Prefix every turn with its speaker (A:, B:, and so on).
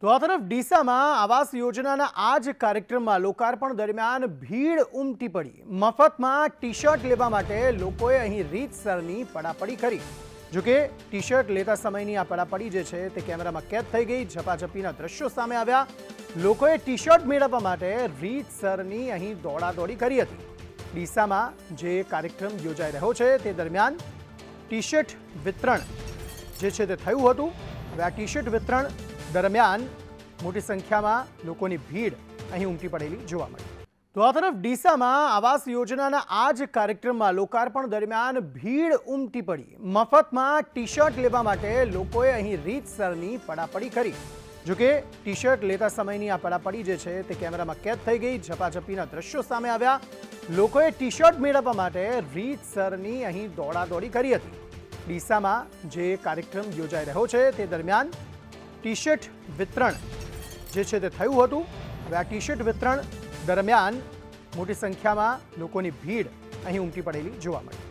A: તો આ તરફ ડીસામાં આવાસ યોજનાના આ જ કાર્યક્રમમાં લોકાર્પણ દરમિયાન ભીડ ઉમટી પડી। મફતમાં ટી શર્ટ લેવા માટે લોકોએ અહીં રીતસરની પડાપડી કરી। જોકે ટી શર્ટ લેતા સમયની આ પડાપડી જે છે તે કેમેરામાં કેદ થઈ ગઈ। ઝપાઝપીના દ્રશ્યો સામે આવ્યા। લોકોએ ટી શર્ટ મેળવવા માટે રીતસરની અહીં દોડાદોડી કરી હતી। ડીસામાં જે કાર્યક્રમ યોજાઈ રહ્યો છે તે દરમિયાન ટી શર્ટ વિતરણ જે છે તે થયું હતું। હવે આ ટી શર્ટ વિતરણ દરમિયાન મોટી સંખ્યામાં લોકોની ભીડ અહીં ઉમટી પડેલી જોવા મળી। તો આ તરફ ડીસામાં આવાસ યોજનાના આ જ કાર્યક્રમમાં લોકાર્પણ દરમિયાન ભીડ ઉમટી પડી। મફતમાં ટી શર્ટ લેવા માટે લોકોએ અહીં રીતસરની પડાપડી કરી। જોકે ટી શર્ટ લેતા સમયની આ પડાપડી જે છે તે કેમેરામાં કેદ થઈ ગઈ। ઝપાઝપીના દ્રશ્યો સામે આવ્યા। લોકોએ ટી શર્ટ મેળવવા માટે રીતસરની અહીં દોડાદોડી કરી હતી। ડીસામાં જે કાર્યક્રમ યોજાઈ રહ્યો છે તે દરમિયાન ટી શર્ટ વિતરણ જે છે તે થયું હતું। હવે આ ટી શર્ટ વિતરણ દરમિયાન મોટી સંખ્યામાં લોકોની ભીડ અહીં ઉમટી પડેલી જોવા મળી।